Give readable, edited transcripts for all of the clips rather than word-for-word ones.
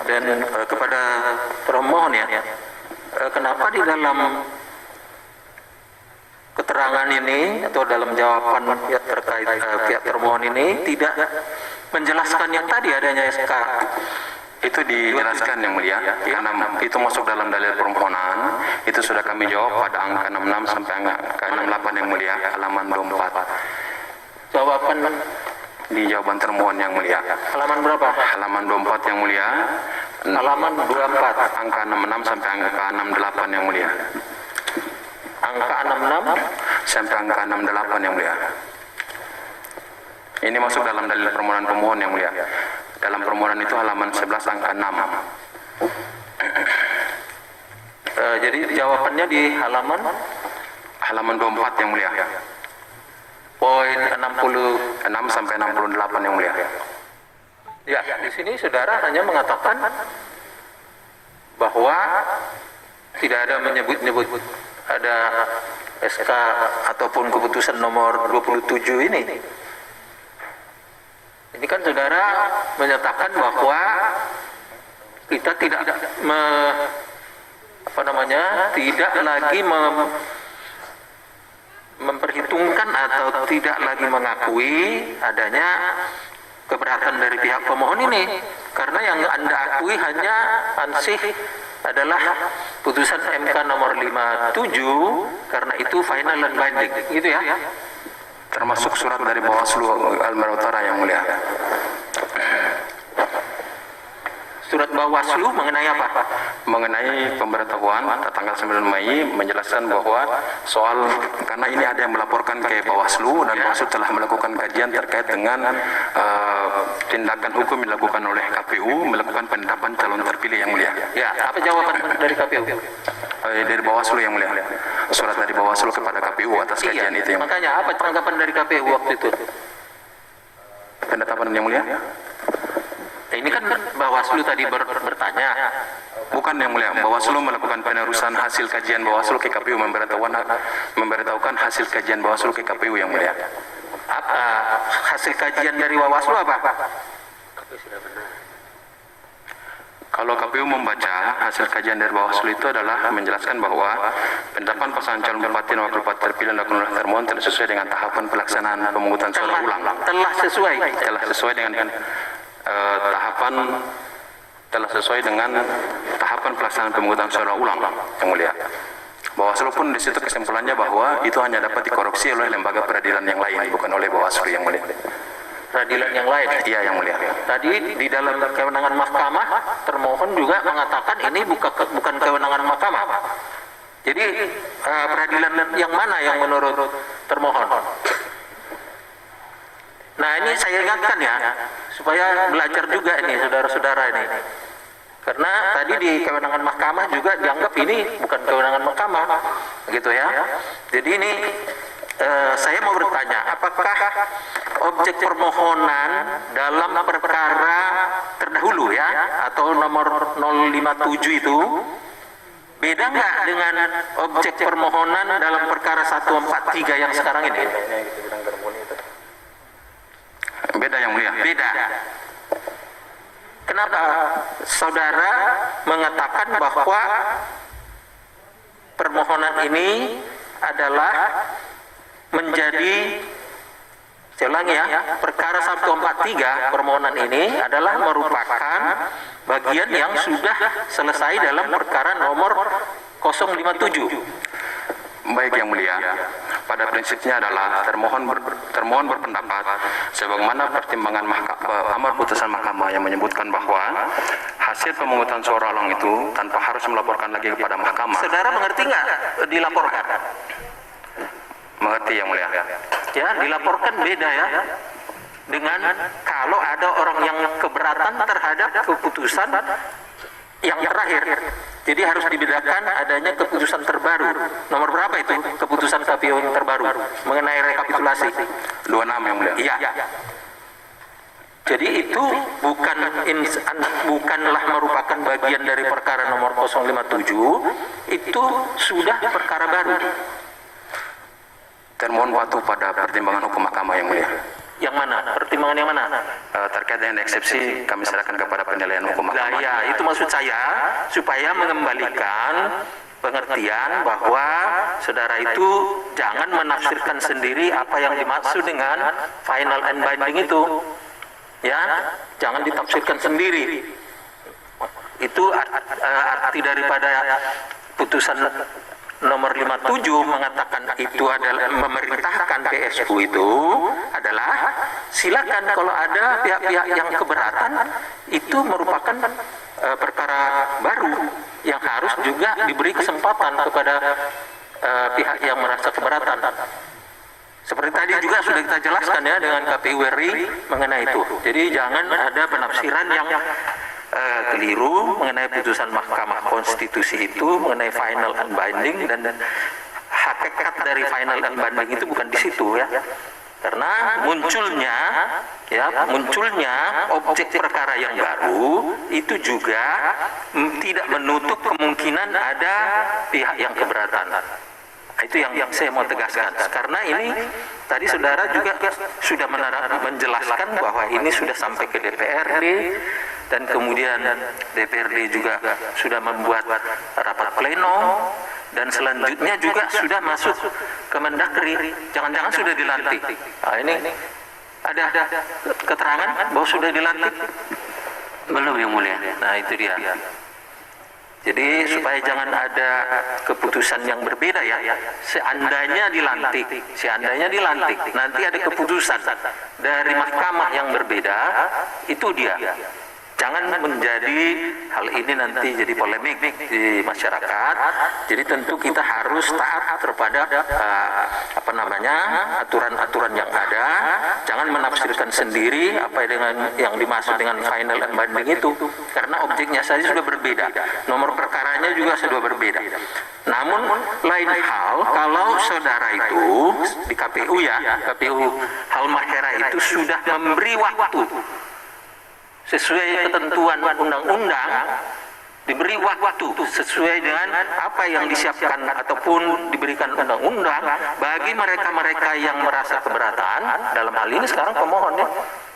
Dan kepada termohon ya, kenapa di dalam keterangan ini atau dalam jawaban pihak terkait pihak termohon ini tidak menjelaskan yang tadi adanya SK? Itu dijelaskan yang mulia, karena itu masuk dalam dalil permohonan. Itu sudah kami jawab pada angka 66 sampai angka 68 yang mulia, halaman 24. Jawaban Di jawaban termohon yang mulia, halaman berapa? halaman 24 yang mulia, Halaman 24, angka 66 sampai angka 68 yang mulia, angka 66 sampai angka 68 yang mulia. Ini masuk dalam dalil permohonan pemohon yang mulia. Dalam permohonan itu halaman 11 angka 6. Jadi jawabannya di halaman Halaman 24 yang mulia, poin 60. 6 sampai 68 yang mulia. Ya, di sini saudara hanya mengatakan bahwa tidak ada menyebut-nyebut ada SK ataupun keputusan nomor 27 ini. Ini kan saudara menyatakan bahwa kita tidak tidak lagi memperhitungkan atau tidak lagi mengakui adanya keberatan dari pihak pemohon ini, karena yang Anda akui hanya ansih adalah putusan MK nomor 57, karena itu final and binding, gitu ya. Termasuk surat dari Bawaslu Kalimantan Utara yang mulia. Surat Bawaslu mengenai apa? Mengenai pemberitahuan tanggal 9 Mei menjelaskan bahwa soal, karena ini ada yang melaporkan ke Bawaslu dan Bawaslu telah melakukan kajian terkait dengan tindakan hukum dilakukan oleh KPU melakukan penetapan calon terpilih yang mulia. Ya, apa jawaban dari KPU? Dari Bawaslu yang mulia. Surat dari Bawaslu kepada KPU atas kajian itu yang mulia. Makanya apa tanggapan dari KPU waktu itu? Penetapan yang mulia? Ini kan Bawaslu tadi bertanya. Bukan yang mulia, Bawaslu melakukan penerusan hasil kajian Bawaslu ke KPU, memberitahukan hasil kajian Bawaslu ke KPU yang mulia. Apa hasil kajian dari Bawaslu apa? Kalau KPU membaca hasil kajian dari Bawaslu itu adalah menjelaskan bahwa penetapan pasangan calon bupati dan wakil bupati terpilih dilakukan oleh termohon telah sesuai dengan tahapan pelaksanaan pemungutan suara ulang. Telah sesuai. Telah sesuai dengan tahapan pelaksanaan pemungutan suara ulang yang mulia. Bawaslu pun di situ kesimpulannya bahwa itu hanya dapat dikoreksi oleh lembaga peradilan yang lain, bukan oleh Bawaslu yang mulia. Peradilan yang lain? Iya yang mulia. Tadi di dalam kewenangan mahkamah, termohon juga mengatakan ini bukan kewenangan mahkamah. Jadi peradilan yang mana yang menurut termohon? Nah, ini saya ingatkan ya, supaya belajar juga ini saudara-saudara ini. Karena tadi di kewenangan mahkamah juga dianggap ini bukan kewenangan mahkamah, gitu ya. Jadi ini saya mau bertanya, apakah objek permohonan dalam perkara terdahulu ya, atau nomor 057 itu beda nggak dengan objek permohonan dalam perkara 143 yang sekarang ini? Beda yang mulia. Beda. Kenapa saudara mengatakan bahwa permohonan ini adalah menjadi, saya ulangi ya, perkara 143 permohonan ini adalah merupakan bagian yang sudah selesai dalam perkara nomor 057. Baik yang mulia, pada prinsipnya adalah termohon berpendapat sebagaimana pertimbangan amar putusan mahkamah yang menyebutkan bahwa hasil pemungutan suara ulang itu tanpa harus melaporkan lagi kepada mahkamah. Saudara mengerti nggak dilaporkan? Mengerti yang mulia. Ya, dilaporkan beda ya dengan kalau ada orang yang keberatan terhadap keputusan yang terakhir. Jadi harus dibedakan adanya keputusan terbaru. Nomor berapa itu keputusan KPU yang terbaru mengenai rekapitulasi? 26 yang mulia. Iya. Jadi itu bukanlah merupakan bagian dari perkara nomor 057, itu sudah perkara baru. Termohon patuh pada pertimbangan hukum mahkamah yang mulia. Yang mana? Pertimbangan yang mana? Terkait dengan eksepsi kami serahkan kepada penilaian hukum Nah, mahkamah. ya, itu maksud saya supaya mengembalikan pengertian bahwa saudara itu jangan menafsirkan sendiri apa yang dimaksud dengan final and binding itu. Ya, jangan ditafsirkan sendiri. Itu arti daripada putusan nomor 57 mengatakan itu adalah memerintahkan PSU itu adalah silakan kalau ada pihak-pihak yang keberatan itu merupakan perkara baru yang harus juga diberi kesempatan kepada pihak yang merasa keberatan. Seperti tadi juga sudah kita jelaskan ya dengan KPU RI mengenai itu. Jadi jangan ada penafsiran yang keliru mengenai putusan Mahkamah Konstitusi itu mengenai final and binding, dan hakikat dari final and binding itu bukan di situ ya. Karena munculnya objek perkara yang baru itu juga tidak menutup kemungkinan ada pihak yang keberatan. Itu yang saya mau tegaskan. Karena ini tadi saudara juga sudah menjelaskan bahwa ini sudah sampai ke DPRD, dan kemudian DPRD juga sudah membuat rapat pleno, dan selanjutnya juga sudah masuk ke Mendagri. Jangan-jangan sudah dilantik. Nah, ini ada keterangan bahwa sudah dilantik? Belum, Yang Mulia. Nah, itu dia. Jadi supaya jangan ada keputusan yang berbeda ya. Seandainya dilantik, nanti ada keputusan dari mahkamah yang berbeda, itu dia. Jangan menjadi hal ini nanti jadi polemik di masyarakat. Jadi tentu kita harus taat kepada aturan-aturan yang ada. Jangan menafsirkan sendiri apa yang dimaksud dengan final and binding itu, karena objeknya saja sudah berbeda, nomor perkaranya juga sudah berbeda. Namun lain hal kalau saudara itu di KPU Halmahera itu sudah memberi waktu sesuai ketentuan undang-undang, diberi waktu sesuai dengan apa yang disiapkan ataupun diberikan undang-undang bagi mereka-mereka yang merasa keberatan. Dalam hal ini sekarang pemohonnya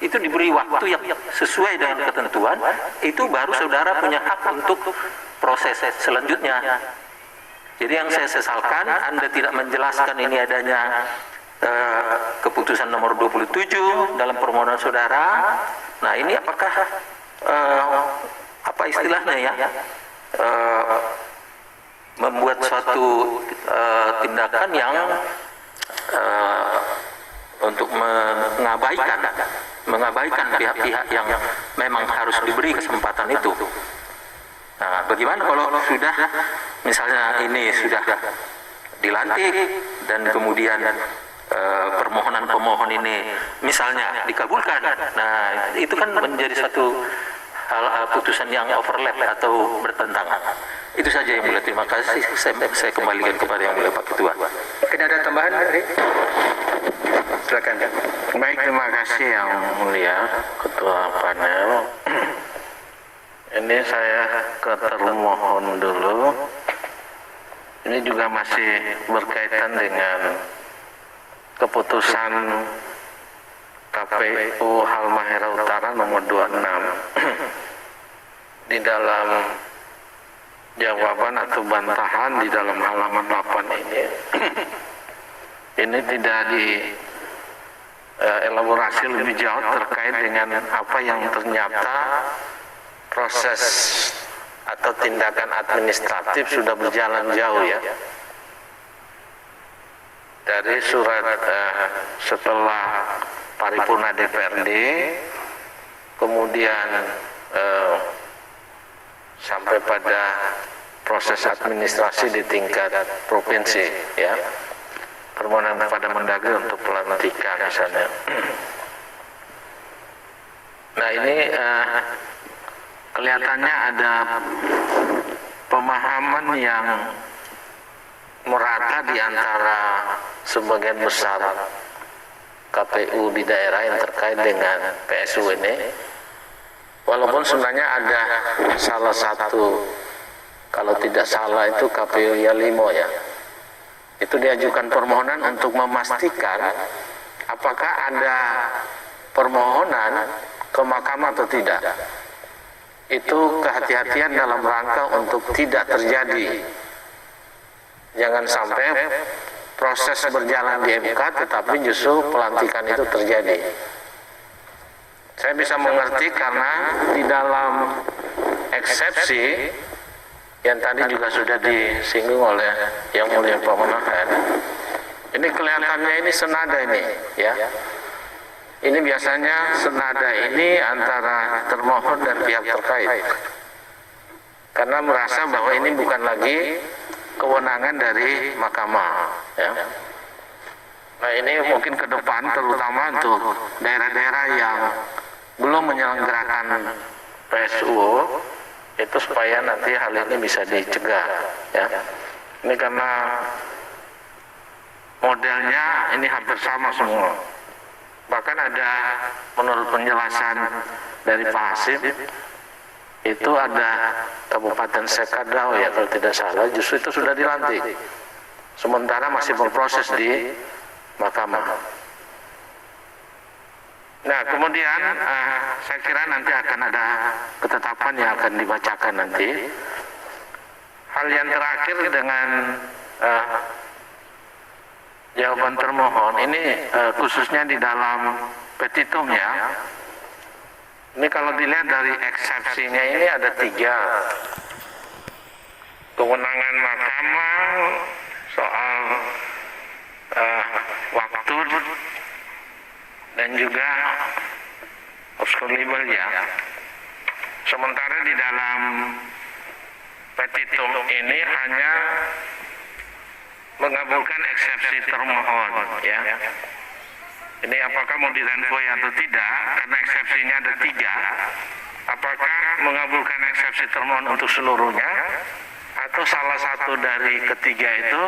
itu diberi waktu yang sesuai dengan ketentuan, itu baru saudara punya hak untuk proses selanjutnya. Jadi yang saya sesalkan Anda tidak menjelaskan ini adanya keputusan nomor 27 dalam permohonan saudara. Nah, ini apakah apa istilahnya ya, membuat suatu tindakan yang untuk mengabaikan pihak-pihak yang memang harus diberi kesempatan itu. Nah, bagaimana kalau sudah misalnya ini sudah dilantik dan kemudian permohonan pemohon ini misalnya dikabulkan, nah itu kan menjadi satu hal putusan yang overlap atau bertentangan. Itu saja yang mulia. Terima kasih. Saya kembalikan kepada yang mulia Pak Ketua. Mungkin ada tambahan, Ri? Silakan. Baik, terima kasih yang mulia Ketua panel. Ini saya ke termohon dulu. Ini juga masih berkaitan dengan keputusan KPU Halmahera Utara nomor 26. Di dalam jawaban atau bantahan di dalam halaman 8 ini ini tidak elaborasi lebih jauh terkait dengan apa yang ternyata proses atau tindakan administratif sudah berjalan jauh ya. Dari surat setelah paripurna DPRD, kemudian sampai pada proses administrasi di tingkat provinsi ya, permohonan kepada Mendagri untuk pelantikan misalnya. Nah, ini kelihatannya ada pemahaman yang merata di antara sebagian besar KPU di daerah yang terkait dengan PSU ini, walaupun sebenarnya ada salah satu, kalau tidak salah itu KPU Yalimo ya, itu diajukan permohonan untuk memastikan apakah ada permohonan ke mahkamah atau tidak. Itu kehati-hatian dalam rangka untuk tidak terjadi. Jangan sampai proses berjalan di MK tetapi justru pelantikan itu terjadi. Saya bisa mengerti karena di dalam eksepsi yang tadi juga sudah disinggung oleh Yang Mulia Pak Manahan, ini kelihatannya ini senada ini, ya. Ini biasanya senada ini antara termohon dan pihak terkait, karena merasa bahwa ini bukan lagi kewenangan dari mahkamah, ya. Nah, ini mungkin ke depan terutama untuk daerah-daerah yang belum menyelenggarakan PSUO itu supaya nanti hal ini bisa dicegah, ya. Ini karena modelnya ini hampir sama semua. Bahkan ada menurut penjelasan dari Pak Hasim itu ada Kabupaten Sekadau, ya kalau tidak salah, justru itu sudah dilantik, sementara masih berproses di mahkamah. Nah, kemudian saya kira nanti akan ada ketetapan yang akan dibacakan nanti. Hal yang terakhir dengan jawaban termohon ini khususnya di dalam petitum, ya. Ini kalau dilihat dari eksepsinya ini ada 3. Kewenangan mahkamah soal waktu dan juga obscure libel, ya. Sementara di dalam petitum ini hanya mengabulkan eksepsi termohon, ya. Ini apakah mau direview atau tidak, karena eksepsinya ada 3. Apakah mengabulkan eksepsi termohon untuk seluruhnya, atau salah satu dari ketiga itu,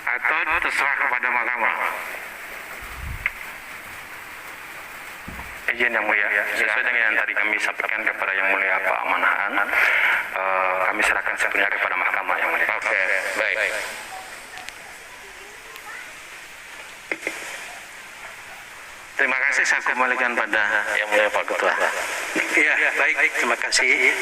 atau terserah kepada mahkamah. Izin Yang Mulia, sesuai dengan yang tadi kami sampaikan kepada Yang Mulia Pak Manahan, kami serahkan sepenuhnya kepada mahkamah, Yang Mulia. Oke, baik. Terima kasih, saya kembalikan pada Yang Mulia Pak Ketua. Ya, baik, terima kasih.